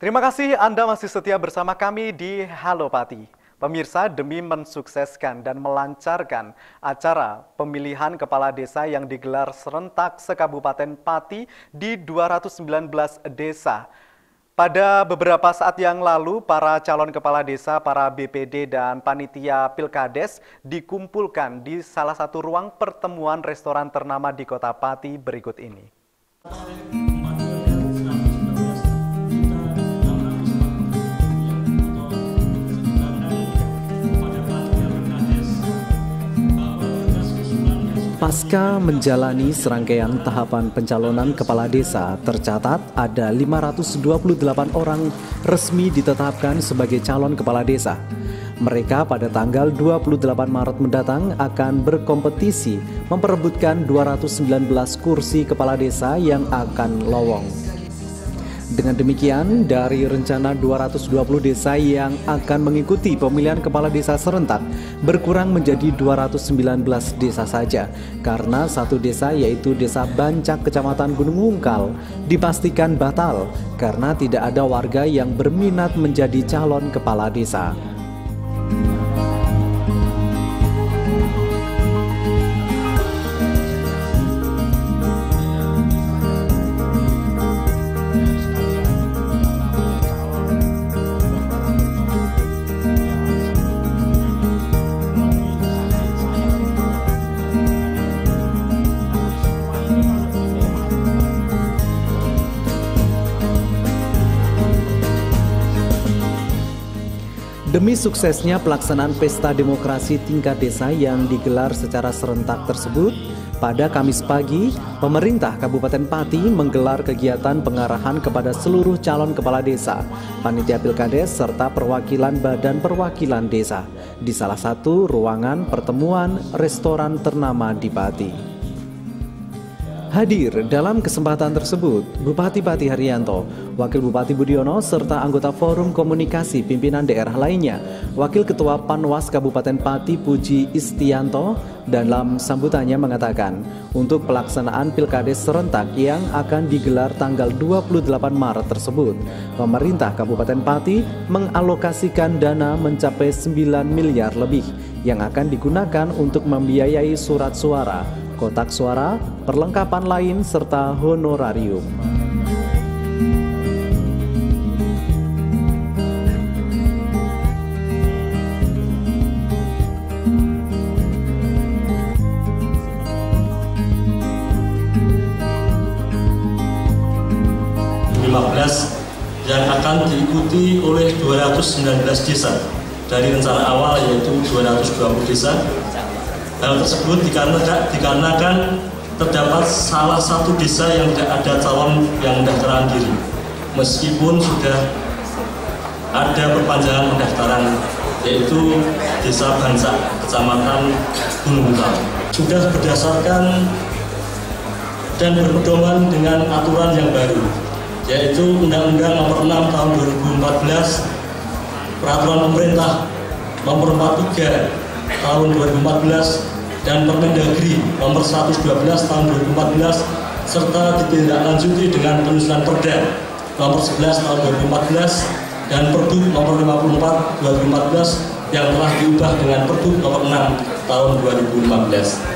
Terima kasih Anda masih setia bersama kami di Halo Pati. Pemirsa, demi mensukseskan dan melancarkan acara pemilihan kepala desa yang digelar serentak se-Kabupaten Pati di 219 desa. Pada beberapa saat yang lalu, para calon kepala desa, para BPD dan panitia Pilkades dikumpulkan di salah satu ruang pertemuan restoran ternama di Kota Pati berikut ini. Pasca menjalani serangkaian tahapan pencalonan kepala desa, tercatat ada 528 orang resmi ditetapkan sebagai calon kepala desa. Mereka pada tanggal 28 Maret mendatang akan berkompetisi memperebutkan 219 kursi kepala desa yang akan lowong. Dengan demikian, dari rencana 220 desa yang akan mengikuti pemilihan kepala desa serentak berkurang menjadi 219 desa saja, karena satu desa yaitu Desa Bancak, Kecamatan Gunung Wungkal, dipastikan batal karena tidak ada warga yang berminat menjadi calon kepala desa. Demi suksesnya pelaksanaan pesta demokrasi tingkat desa yang digelar secara serentak tersebut, pada Kamis pagi, pemerintah Kabupaten Pati menggelar kegiatan pengarahan kepada seluruh calon kepala desa, panitia Pilkades, serta perwakilan badan perwakilan desa di salah satu ruangan pertemuan restoran ternama di Pati. Hadir dalam kesempatan tersebut, Bupati Pati Haryanto, Wakil Bupati Budiono, serta anggota Forum Komunikasi Pimpinan Daerah lainnya, Wakil Ketua Panwas Kabupaten Pati Puji Istianto, dalam sambutannya mengatakan, untuk pelaksanaan Pilkades serentak yang akan digelar tanggal 28 Maret tersebut, pemerintah Kabupaten Pati mengalokasikan dana mencapai 9 miliar lebih yang akan digunakan untuk membiayai surat suara, kotak suara, perlengkapan lain, serta honorarium. Yang akan diikuti oleh 219 desa dari rencana awal yaitu 220 desa. Hal tersebut dikarenakan terdapat salah satu desa yang tidak ada calon yang mendaftarkan diri, meskipun sudah ada perpanjangan pendaftaran, yaitu Desa Bancak, Kecamatan Gunung Wungkal. Sudah berdasarkan dan berpedoman dengan aturan yang baru, yaitu Undang-Undang Nomor 6 Tahun 2014, Peraturan Pemerintah Nomor 43 Tahun 2014, dan Permendagri Nomor 112 Tahun 2014, serta ditindaklanjuti dengan penyusunan Perda Nomor 11 Tahun 2014 dan Pergub Nomor 54 2014 yang telah diubah dengan Pergub Nomor 6 Tahun 2015.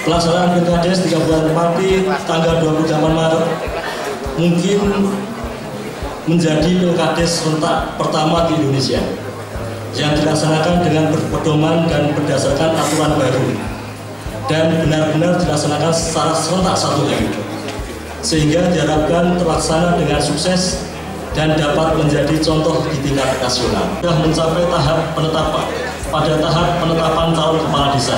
Pelaksanaan Pilkades di Kabupaten Pati tanggal 28 Maret mungkin menjadi Pilkades serentak pertama di Indonesia yang dilaksanakan dengan berpedoman dan berdasarkan aturan baru dan benar-benar dilaksanakan secara serentak satu hari, sehingga diharapkan terlaksana dengan sukses dan dapat menjadi contoh di tingkat nasional. Sudah mencapai pada tahap penetapan calon kepala desa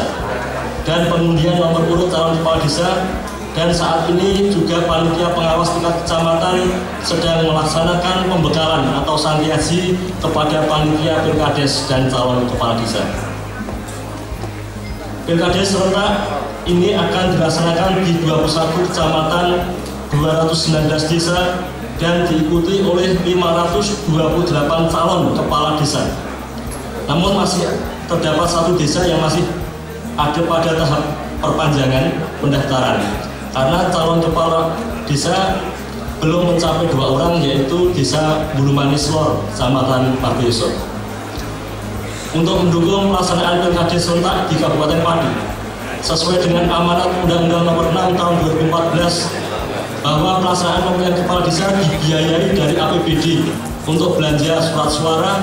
dan pengundian nomor urut calon kepala desa, dan saat ini juga panitia pengawas tingkat kecamatan sedang melaksanakan pembekalan atau santiaji kepada panitia Pilkades dan calon kepala desa. Pilkades serentak ini akan dilaksanakan di 21 kecamatan, 219 desa, dan diikuti oleh 528 calon kepala desa. Namun masih terdapat satu desa yang masih ada pada tahap perpanjangan pendaftaran, karena calon kepala desa belum mencapai 2 orang, yaitu Desa Bulumanis Lor, Kecamatan Margoyoso. Untuk mendukung pelaksanaan Pilkades serentak di Kabupaten Pati, sesuai dengan amanat Undang-Undang Nomor 6 Tahun 2014 bahwa pelaksanaan pemilihan kepala desa dibiayai dari APBD untuk belanja surat suara,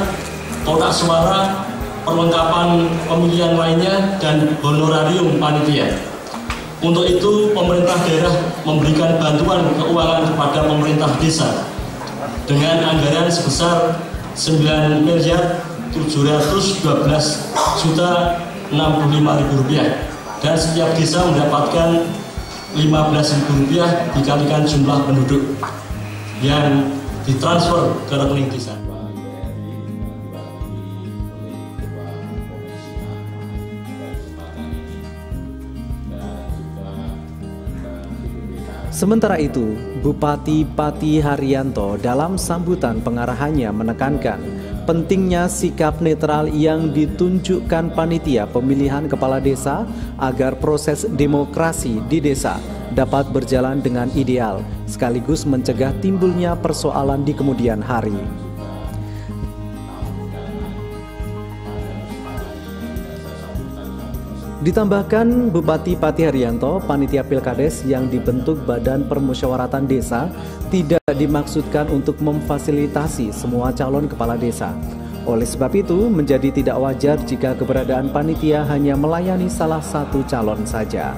kotak suara, perlengkapan pemilihan lainnya, dan honorarium panitia. Untuk itu, pemerintah daerah memberikan bantuan keuangan kepada pemerintah desa dengan anggaran sebesar 9.712.065.000 rupiah, dan setiap desa mendapatkan Rp15.000 dikalikan jumlah penduduk yang ditransfer ke rekening desa. Sementara itu, Bupati Pati Haryanto dalam sambutan pengarahannya menekankan pentingnya sikap netral yang ditunjukkan panitia pemilihan kepala desa agar proses demokrasi di desa dapat berjalan dengan ideal, sekaligus mencegah timbulnya persoalan di kemudian hari. Ditambahkan, Bupati Pati Haryanto, panitia Pilkades yang dibentuk Badan Permusyawaratan Desa tidak dimaksudkan untuk memfasilitasi semua calon kepala desa. Oleh sebab itu, menjadi tidak wajar jika keberadaan panitia hanya melayani salah satu calon saja.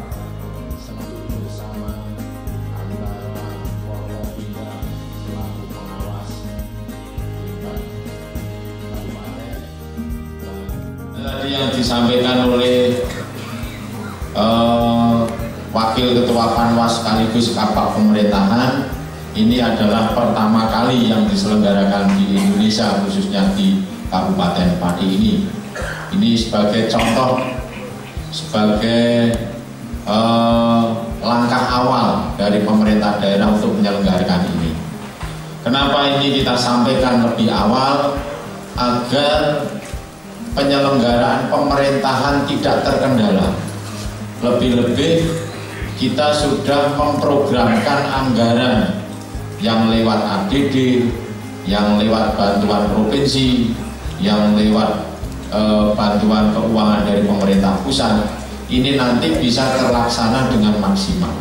Tadi yang disampaikan oleh Wakil Ketua Panwas sekaligus Kapak Pemerintahan, ini adalah pertama kali yang diselenggarakan di Indonesia, khususnya di Kabupaten Pati ini. Ini sebagai contoh, sebagai langkah awal dari pemerintah daerah untuk menyelenggarakan ini. Kenapa ini kita sampaikan lebih awal? Agar penyelenggaraan pemerintahan tidak terkendala. Lebih-lebih kita sudah memprogramkan anggaran yang lewat APBD, yang lewat bantuan provinsi, yang lewat bantuan keuangan dari pemerintah pusat. Ini nanti bisa terlaksana dengan maksimal.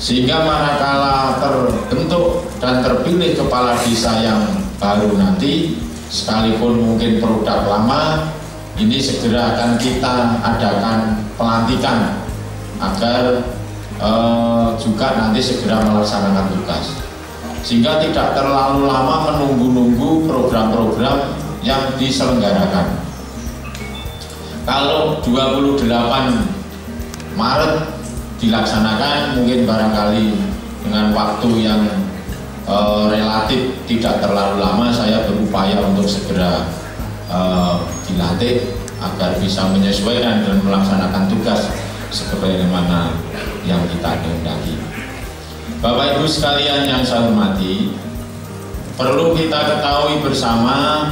Sehingga manakala terbentuk dan terpilih kepala desa yang baru nanti, sekalipun mungkin produk lama, ini segera akan kita adakan pelantikan agar juga nanti segera melaksanakan tugas, sehingga tidak terlalu lama menunggu-nunggu program-program yang diselenggarakan. Kalau 28 Maret dilaksanakan, mungkin barangkali dengan waktu yang relatif tidak terlalu lama, saya berupaya untuk segera dilantik agar bisa menyesuaikan dan melaksanakan tugas sebagaimana yang kita kehendaki. Bapak Ibu sekalian yang saya hormati, perlu kita ketahui bersama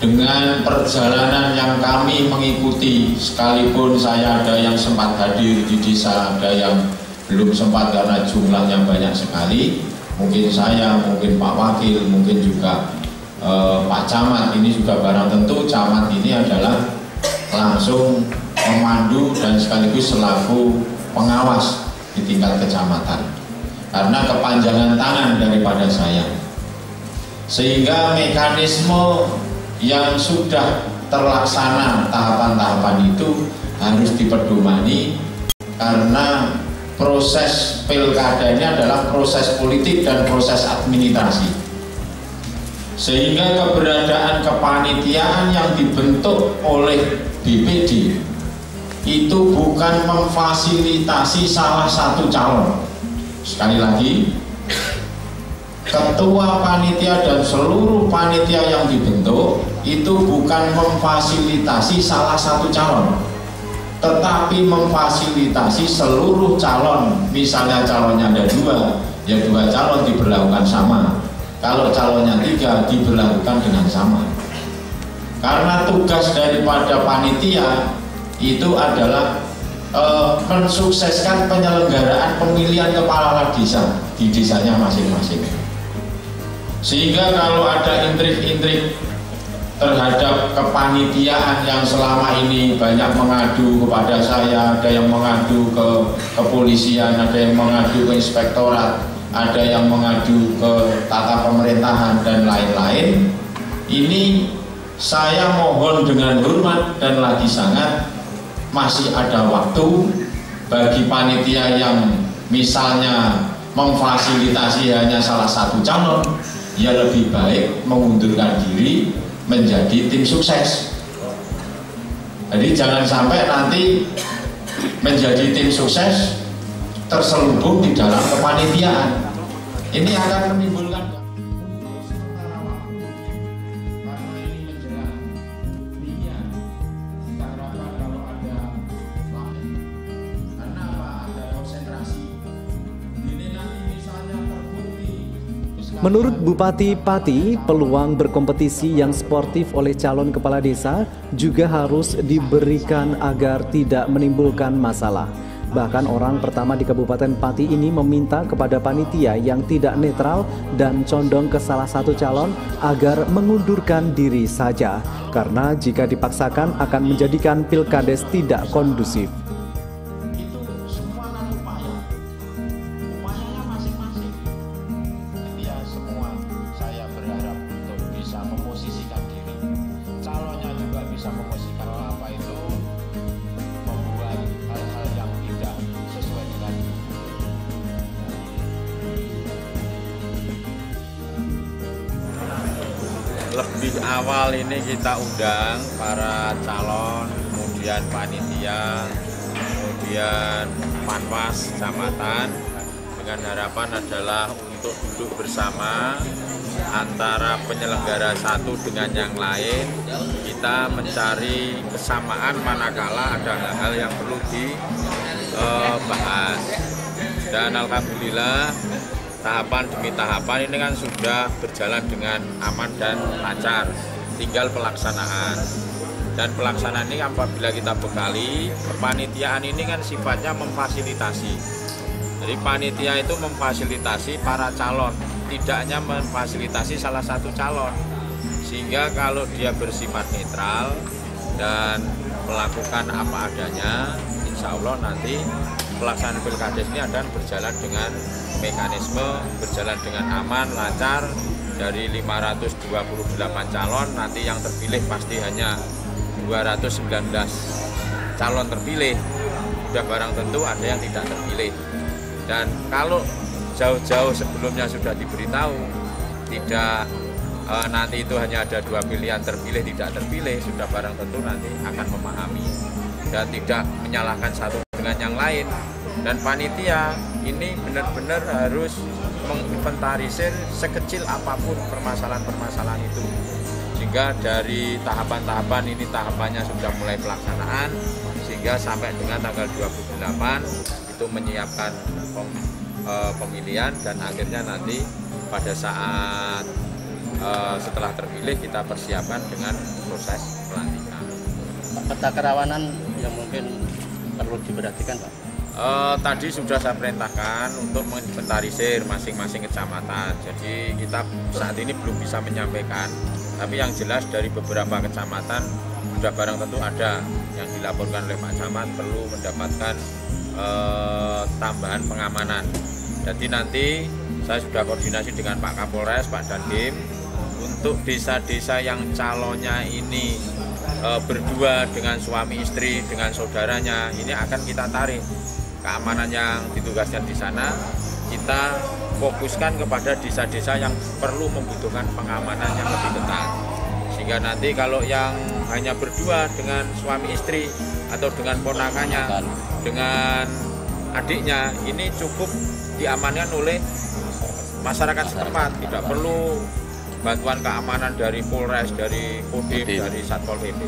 dengan perjalanan yang kami mengikuti, sekalipun saya ada yang sempat hadir di desa, ada yang belum sempat karena jumlahnya banyak sekali. Mungkin saya, mungkin Pak Wakil, mungkin juga Pak Camat. Ini juga barang tentu Camat ini adalah langsung memandu dan sekaligus selaku pengawas di tingkat kecamatan, karena kepanjangan tangan daripada saya, sehingga mekanisme yang sudah terlaksana tahapan-tahapan itu harus dipedomani, karena proses pilkada ini adalah proses politik dan proses administrasi, sehingga keberadaan kepanitiaan yang dibentuk oleh BPD itu bukan memfasilitasi salah satu calon. Sekali lagi, ketua panitia dan seluruh panitia yang dibentuk itu bukan memfasilitasi salah satu calon, tetapi memfasilitasi seluruh calon. Misalnya calonnya ada 2, ya 2 calon diberlakukan sama. Kalau calonnya 3, diberlakukan dengan sama. Karena tugas daripada panitia itu adalah mensukseskan penyelenggaraan pemilihan kepala desa di desanya masing-masing. Sehingga kalau ada intrik-intrik terhadap kepanitiaan yang selama ini banyak mengadu kepada saya, ada yang mengadu ke kepolisian, ada yang mengadu ke inspektorat, ada yang mengadu ke tata pemerintahan dan lain-lain. Ini saya mohon dengan hormat dan lagi sangat, masih ada waktu bagi panitia yang misalnya memfasilitasi hanya salah satu calon, ya lebih baik mengundurkan diri menjadi tim sukses. Jadi jangan sampai nanti menjadi tim sukses terselubung di dalam kepanitiaan. Ini akan menimbulkan Menurut Bupati Pati, peluang berkompetisi yang sportif oleh calon kepala desa juga harus diberikan agar tidak menimbulkan masalah. Bahkan orang pertama di Kabupaten Pati ini meminta kepada panitia yang tidak netral dan condong ke salah satu calon agar mengundurkan diri saja, karena jika dipaksakan akan menjadikan Pilkades tidak kondusif. Lebih awal ini kita undang para calon, kemudian panitia, kemudian panwas kecamatan, dengan harapan adalah untuk duduk bersama antara penyelenggara satu dengan yang lain, kita mencari kesamaan manakala ada hal-hal yang perlu dibahas. Dan alhamdulillah tahapan demi tahapan ini kan sudah berjalan dengan aman dan lancar, tinggal pelaksanaan. Dan pelaksanaan ini apabila kita bekali, kepanitiaan ini kan sifatnya memfasilitasi. Jadi panitia itu memfasilitasi para calon, tidak hanya memfasilitasi salah satu calon. Sehingga kalau dia bersifat netral dan melakukan apa adanya, insya Allah nanti pelaksanaan Pilkades ini akan berjalan dengan mekanisme, berjalan dengan aman, lancar. Dari 528 calon, nanti yang terpilih pasti hanya 219 calon terpilih. Sudah barang tentu ada yang tidak terpilih. Dan kalau jauh-jauh sebelumnya sudah diberitahu, tidak nanti itu hanya ada 2 pilihan, terpilih tidak terpilih, sudah barang tentu nanti akan memahami dan tidak menyalahkan satu dengan yang lain. Dan panitia ini benar-benar harus menginventarisir sekecil apapun permasalahan-permasalahan itu, sehingga dari tahapan-tahapan ini tahapannya sudah mulai pelaksanaan, sehingga sampai dengan tanggal 28 itu menyiapkan pemilihan, dan akhirnya nanti pada saat setelah terpilih kita persiapkan dengan proses pelantikan. Peta kerawanan yang mungkin perlu diperhatikan, Pak? Tadi sudah saya perintahkan untuk menginventarisir masing-masing kecamatan. Jadi kita saat ini belum bisa menyampaikan, tapi yang jelas dari beberapa kecamatan sudah barang tentu ada yang dilaporkan oleh Pak Camat perlu mendapatkan tambahan pengamanan. Jadi nanti saya sudah koordinasi dengan Pak Kapolres, Pak Dandim, untuk desa-desa yang calonnya ini berdua dengan suami istri, dengan saudaranya, ini akan kita tarik keamanan yang ditugaskan di sana. Kita fokuskan kepada desa-desa yang perlu membutuhkan pengamanan yang lebih ketat, sehingga nanti kalau yang hanya berdua dengan suami istri atau dengan ponakannya, dengan adiknya, ini cukup diamankan oleh masyarakat setempat, tidak perlu bantuan keamanan dari Polres, dari Kodim, dari Satpol PP.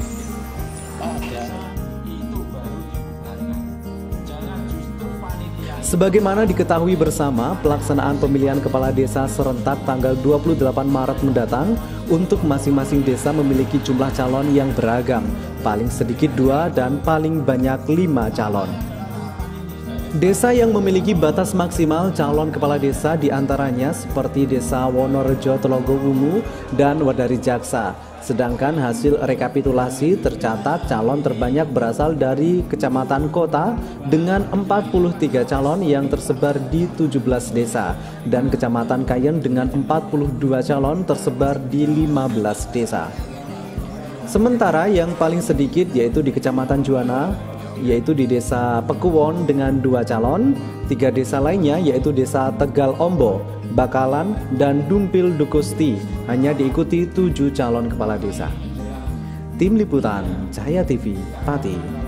Sebagaimana diketahui bersama, pelaksanaan pemilihan kepala desa serentak tanggal 28 Maret mendatang untuk masing-masing desa memiliki jumlah calon yang beragam, paling sedikit 2 dan paling banyak 5 calon. Desa yang memiliki batas maksimal calon kepala desa diantaranya seperti Desa Wonorejo Telogowungu dan Wadari Jaksa. Sedangkan hasil rekapitulasi tercatat calon terbanyak berasal dari kecamatan kota dengan 43 calon yang tersebar di 17 desa dan kecamatan Kayen dengan 42 calon tersebar di 15 desa. Sementara yang paling sedikit yaitu di Kecamatan Juwana, yaitu di Desa Pekuwon dengan 2 calon, 3 desa lainnya yaitu Desa Tegal Ombo, Bakalan, dan Dumpil Dukusti hanya diikuti 7 calon kepala desa. Tim Liputan Cahaya TV, Pati.